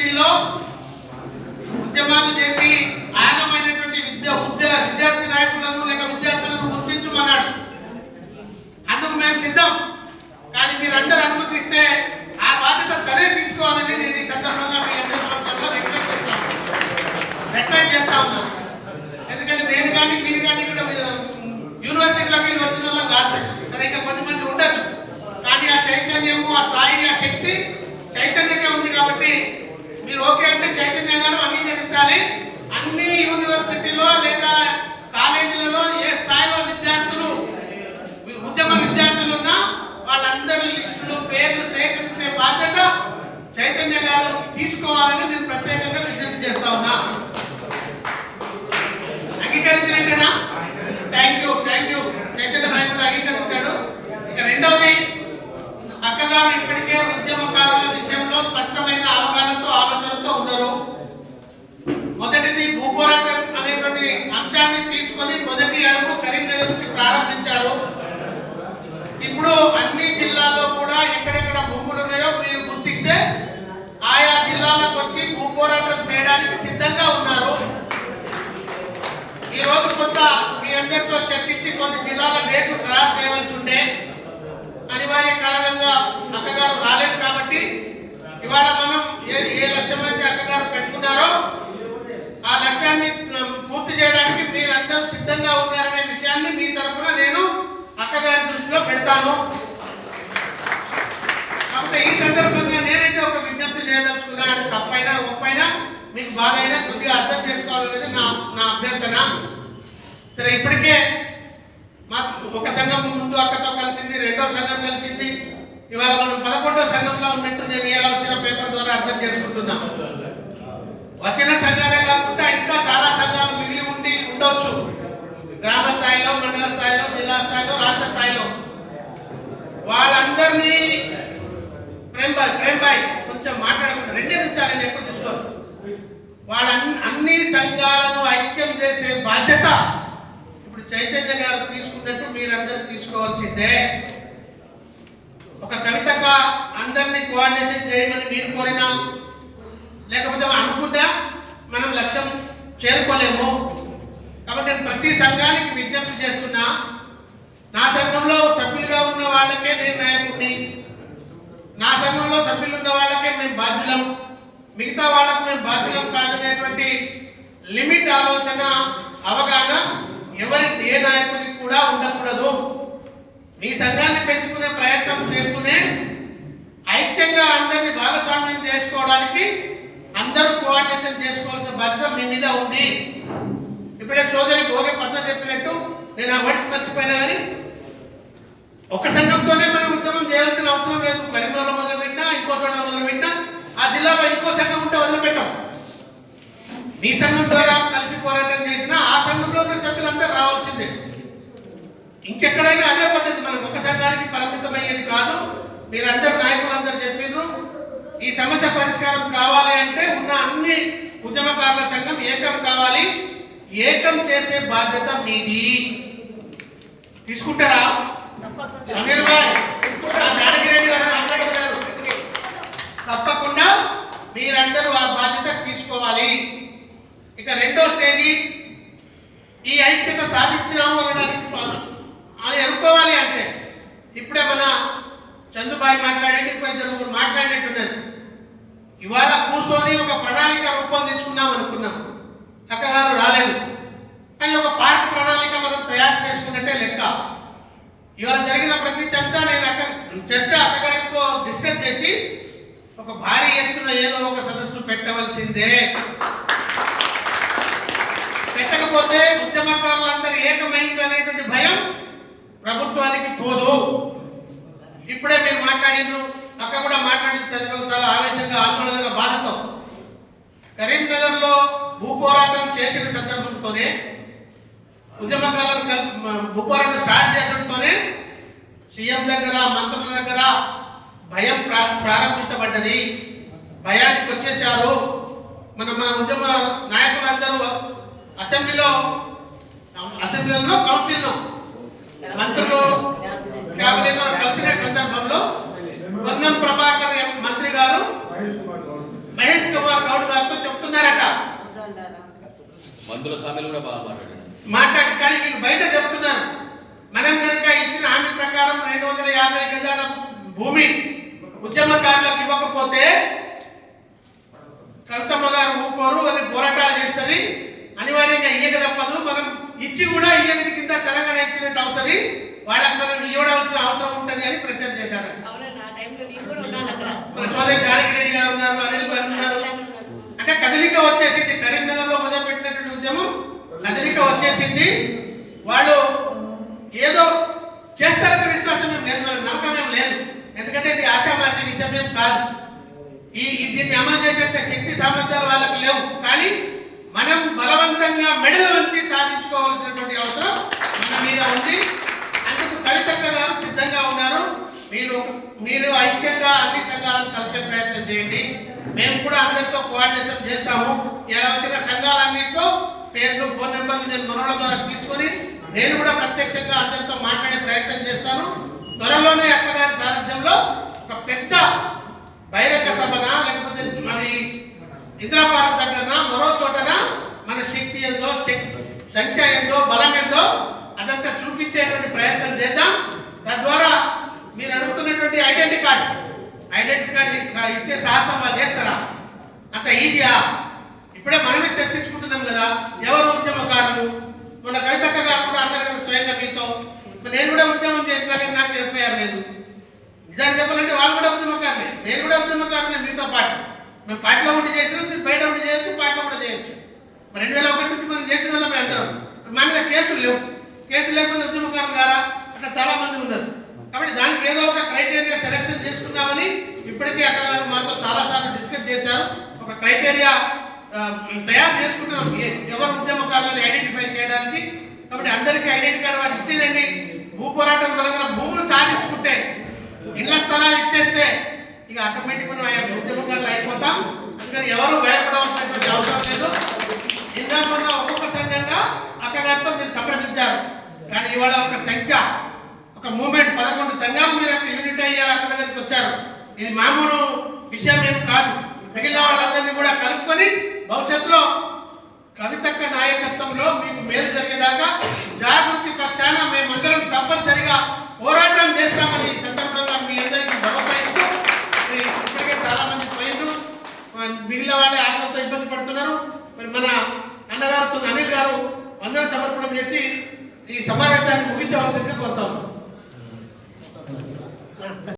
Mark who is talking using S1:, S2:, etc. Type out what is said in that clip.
S1: యూనివర్సిటీల్లో ఉద్యమాలు చేసి ఆగమైనటువంటి విద్యార్థి నాయకులను లేక విద్యార్థులను గుర్తించమన్నాడు. అందుకు మేము సిద్ధం. కానీ మీరందరూ అనుమతిస్తే ఆ బాధ్యత తనే తీసుకోవాలని నేను ఈ సందర్భంగా మీ అందరిలో రిక్వెస్ట్ చేస్తా ఉన్నా. ఎందుకంటే నేను కానీ మీరు కానీ ఇక్కడ యూనివర్సిటీలోకి వచ్చిన వాళ్ళం కాదు. సరే, ఇంకా కొంతమంది ఉండొచ్చు, కానీ ఆ చైతన్యము, ఆ స్థాయి, ఆ శక్తి చైతన్యంగా ఉంది. కాబట్టి మీరు ఓకే అంటే చైతన్య గారు అంగీకరించాలి. అన్ని యూనివర్సిటీలో లేదా కాలేజీలలో ఏ స్థాయిలో ఉద్యమ విద్యార్థులు ఉన్నా వాళ్ళందరి లిస్టులు, పేర్లు సేకరించే బాధ్యత చైతన్య గారు తీసుకోవాలని నేను ప్రత్యేకంగా విజ్ఞప్తి చేస్తా ఉన్నా. అంగీకరించినట్టేనా? Thank you. చైతన్య నాయకుడు అంగీకరించాడు. ఇక రెండవది, అక్కగారు ఇప్పటికే ఉద్యమకారుల విషయంలో స్పష్టమైన అవగాహనతో, ఆలోచనతో ఉన్నారు. మొదటిది భూపోరాటం అనేటువంటి అంశాన్ని తీసుకొని మొదటి అడుగు కరీంనగర్ నుంచి ప్రారంభించారు. ఇప్పుడు అన్ని జిల్లాల్లో కూడా ఎక్కడెక్కడ భూములు ఉన్నాయో మీరు గుర్తిస్తే ఆయా జిల్లాలకు వచ్చి భూపోరాటం చేయడానికి సిద్ధంగా ఉన్నారు. ఈ రోజు కొంత మీ అందరితో చర్చించి కొన్ని జిల్లాల డేట్లు ఖరారు చేయవలసి ఉంటే అనివార్య కారణంగా అక్కగారు రాలేదు. కాబట్టి ఇవాళ మనం ఏ లక్ష్యం అయితే అక్కగారు పెట్టుకున్నారో ఆ లక్ష్యాన్ని పూర్తి చేయడానికి మీరందరూ సిద్ధంగా ఉన్నారనే విషయాన్ని మీ తరఫున నేను అక్కగారి దృష్టిలో పెడతాను. కాబట్టి ఈ సందర్భంగా నేనైతే ఒక విజ్ఞప్తి చేయదలుచుకున్నా. తప్పైనా ఒప్పైనా మీకు బాధ అయినా కొద్దిగా అర్థం చేసుకోవాలనేది నా అభ్యర్థన. సరే, ఇప్పటికే ఒక సంఘం ముందు అక్కతో కలిసింది, రెండో సంఘం కలిసింది. ఇవాళ మనం 11వ సంఘంలో ఉన్నట్టు నేను ఇలా వచ్చిన పేపర్ ద్వారా అర్థం చేసుకుంటున్నాం. వచ్చిన సంఘాలే కాకుండా ఇంకా చాలా సంఘాలు మిగిలి ఉండొచ్చు. గ్రామ స్థాయిలో, మండల స్థాయిలో, జిల్లా స్థాయిలో, రాష్ట్ర స్థాయిలో. వాళ్ళందరినీ ప్రేమ్ భాయ్ కొంచెం మాట్లాడకుండా 2 నిమిషాలని ఎక్కువ తీసుకోరు. అన్ని సంఘాలను ఐక్యం చేసే బాధ్యత ఇప్పుడు చైతన్య గారు తీసుకున్నట్టు మీరందరూ తీసుకోవాల్సిందే. ఒక కవితక అందరినీ కోఆర్డినేషన్ చేయమని మీరు కోరినా, లేకపోతే అనుకుంటా మనం లక్ష్యం చేరుకోలేము. కాబట్టి నేను ప్రతి సంఘానికి విజ్ఞప్తి చేస్తున్నా. నా సంఘంలో సభ్యులుగా ఉన్న వాళ్ళకే నేను నాయకుడిని, నా సంఘంలో సభ్యులు ఉన్న వాళ్ళకే మేము బాధ్యులం, మిగతా వాళ్ళకు మేము బాధ్యులం కాదనేటువంటి లిమిట్ ఆలోచన, అవగాహన ఏ నాయకుడికి కూడా ఉండకూడదు. మీ సంఘాన్ని పెంచుకునే ప్రయత్నం చేస్తూనే ఐక్యంగా అందరినీ భాగస్వామ్యం చేసుకోవడానికి అందరూ కోఆర్డినేషన్ చేసుకోవాల్సిన బాధ్యత మీ మీద ఉంది. ఇప్పుడే సోదరి భోగి పద్మ చెప్పినట్టు నేను ఆ వర్డ్స్ మర్చిపోయినా కానీ ఒక సంఘంతోనే మనం ఉద్యమం చేయాల్సిన అవసరం లేదు. కరీంనగర్లో మొదలుపెట్టినా, ఇంకో చోట మొదలుపెట్టినా, ఆ జిల్లాలో ఇంకో సంఘం ఉంటే వదిలిపెట్టాం. మీ సంఘం ద్వారా కలిసి పోరాటం చేసినా ఆ సంఘంలో ఉన్న సభ్యులందరూ రావాల్సిందే. ఇంకెక్కడైనా అదే పద్ధతి. మనం ఒక సంఘానికి పరిమితమయ్యేది కాదు. మీరందరూ నాయకులందరూ చెప్పిండ్రు, ఈ సమస్య పరిష్కారం కావాలి అంటే ఉన్న అన్ని ఉద్యమకారుల సంఘం ఏకం కావాలి. ఏకం చేసే బాధ్యత మీది. తీసుకుంటారా? తప్పకుండా మీరందరూ ఆ బాధ్యత తీసుకోవాలి. ఇక రెండో స్టేజీ, ఈ ఐక్యత సాధించినాము అనడానికి అని అనుకోవాలి అంటే ఇప్పుడే మన చందుబాయి మాట్లాడండి, ఇంకో ఇద్దరు మాట్లాడినట్టున్నది. ఇవాళ కూర్చొని ఒక ప్రణాళిక రూపొందించుకున్నాం అనుకున్నాం. అక్కగారు రాలేదు, కానీ ఒక పార్టీ ప్రణాళిక మనం తయారు చేసుకున్నట్టే లెక్క. ఇవాళ జరిగిన ప్రతి చర్చ అక్కగారితో డిస్కస్ చేసి ఒక భారీ ఎత్తున ఏదో ఒక సదస్సు పెట్టవలసిందే. పెట్టకపోతే ఉద్యమకారులందరూ ఏకమైంది అనేటువంటి భయం ప్రభుత్వానికి పోదు. ఇప్పుడే మీరు మాట్లాడిండ్రు, అక్క కూడా మాట్లాడిన చాలా ఆవేశంగా, ఆందోళనగా, బాధతో. కరీంనగర్లో భూపోరాటం చేసిన సందర్భంతోనే, ఉద్యమకారులను భూపోరాటం స్టార్ట్ చేసడంతోనే సీఎం దగ్గర, మంత్రుల దగ్గర భయం ప్రారంభించబడ్డది. భయానికి వచ్చేసారు. మన ఉద్యమ నాయకులందరూ అసెంబ్లీలో, కౌన్సిల్లో మంత్రులు కేబినెట్ కలిసిన సందర్భంలో పొన్నం ప్రభాకర్ మంత్రి గారు, మహేష్ కుమార్
S2: సంకుల స్వామిలు కూడా బాగా
S1: మాట్లాడి కానీ వీళ్ళు బయట చెప్తున్నారు. మనం కనుక ఇచ్చిన హామీ ప్రకారం 250 గజాల భూమి ఉద్యమకారులకు ఇవ్వకపోతే కవితమ్మ గారు ఊరుకోరు అని పోరాటాలు చేస్తుంది, అనివార్యంగా ఇయ్యక తప్పదు, మనం ఇచ్చి కూడా ఇయ్యని కింద తెలంగాణ ఇచ్చినట్టు అవుతుంది, వాళ్ళకి మనం ఇవ్వవలసిన అవసరం ఉంటుంది అని ప్రచారం చేశాడు. మన సోదరి జానకిరెడ్డి గారు ఉన్నారు, అనిల్ గారు ఉన్నారు. అంటే కదలిక వచ్చేసింది. కరీంనగర్ లో మొదలుపెట్టినటువంటి ఉద్యమం కదలిక వచ్చేసింది. వాళ్ళు ఏదో చేస్తారనే విశ్వాసం ఏం లేదు, మనకు నమ్మకం ఏం లేదు. ఎందుకంటే ఇది ఆశామాషి విషయం ఏం కాదు. దీన్ని అమలు చేసేంత శక్తి సామర్థ్యాలు వాళ్ళకి లేవు. కానీ మనం బలవంతంగా మెడలు వంచి సాధించుకోవాల్సినటువంటి అవసరం మన మీద ఉంది. అందుకు కవితక్క గారు సిద్ధంగా ఉన్నారు. మీరు ఐక్యంగా అన్ని సంఘాలను కలిపే ప్రయత్నం చేయండి. మేము కూడా అందరితో కోఆర్డినేషన్ చేస్తాము. ఇలా వచ్చిన సంఘాలన్నింటితో పేర్లు, ఫోన్ నెంబర్లు నేను మనోళ్ళ ద్వారా తీసుకొని నేను కూడా ప్రత్యక్షంగా అందరితో మాట్లాడే ప్రయత్నం చేస్తాను. త్వరలోనే అక్కగారి సారథ్యంలో ఒక పెద్ద బహిరంగ సభన లేకపోతే మరి ఇంద్రాపార్క్ దగ్గర మరో చోటన మన శక్తి ఏందో, సంఖ్య ఏందో, బలం ఏందో అదంతా చూపించేటువంటి ప్రయత్నం చేద్దాం. తద్వారా మీరు అడుగుతున్నటువంటి ఐడెంటిటీ కార్డ్ ఇచ్చే సాహసం వాళ్ళు చేస్తారా? అంత ఈజీయా? ఇప్పుడే మనమే చర్చించుకుంటున్నాం కదా ఎవరు ఉద్యమకారులు. మన కవితక్క గారు కూడా అందరు కదా స్వయంగా మీతో. నేను కూడా ఉద్యమం చేసినా కానీ నాకు ఎఫ్ఐఆర్ లేదు. నిజాన్ని చెప్పాలంటే వాళ్ళు కూడా ఉద్యమకారులే, నేను కూడా ఉద్యమకారులే మీతో పాటు. మేము పార్టీలో ఉండి చేసినాం, మీరు బయట ఉండి చేయొచ్చు, పార్టీలో కూడా చేయొచ్చు. 2001 నుంచి మనం చేసిన వాళ్ళమే అందరం. మన మీద కేసులు లేవు. కేసులు లేకపోతే ఉద్యమకారులు కారా? అట్లా చాలా మంది ఉన్నారు. కాబట్టి దానికి ఏదో ఒక క్రైటీరియా సెలెక్షన్ చేసుకుందామని ఇప్పటికే అక్కగారు మాతో చాలాసార్లు డిస్కస్ చేశారు. ఒక క్రైటీరియా తయారు చేసుకుంటున్నాం ఎవరు ఉద్యమకారులను ఐడెంటిఫై చేయడానికి. కాబట్టి అందరికీ ఐడెంటిటీ కార్డు వాళ్ళు ఇచ్చేదండి. భూ పోరాటం మన భూములు సాధించుకుంటే, ఇళ్ల స్థలాలు ఇచ్చేస్తే ఇక ఆటోమేటిక్గా మనం ఉద్యమకారులు అయిపోతాం. అందుకని ఎవరు భయపడవలసినటువంటి అవసరం లేదు. ఇందా మొన్న ఒక్కొక్క సంఘంగా అక్కగారితో మీరు సంప్రదించారు. కానీ ఇవాళ ఒక సంఖ్య, ఒక మూవ్మెంట్ 11 సంఘాలు మీరు అక్కడ యూనిట్ అయ్యారు, అక్క దగ్గరికి వచ్చారు. ఇది మామూలు విషయం ఏం కాదు. మిగిలిన వాళ్ళందరినీ కూడా కలుపుకొని భవిష్యత్తులో కవితక్క నాయకత్వంలో మీకు మేలు జరిగేదాకా జాగృతి పక్షాన మేమందరం తప్పనిసరిగా పోరాటం చేస్తామని ఈ సందర్భంగా మీ అందరికీ భరోసా ఇస్తూ, ఇప్పటికే చాలా మంది పోయిండ్రు, మిగిలిన వాళ్ళే ఆటలతో ఇబ్బంది పడుతున్నారు. మరి మన అన్నగారు అనిల్ గారు వందన సమర్పణ చేసి ఈ సమావేశాన్ని ముగించవలసిందిగా కోరుతాము.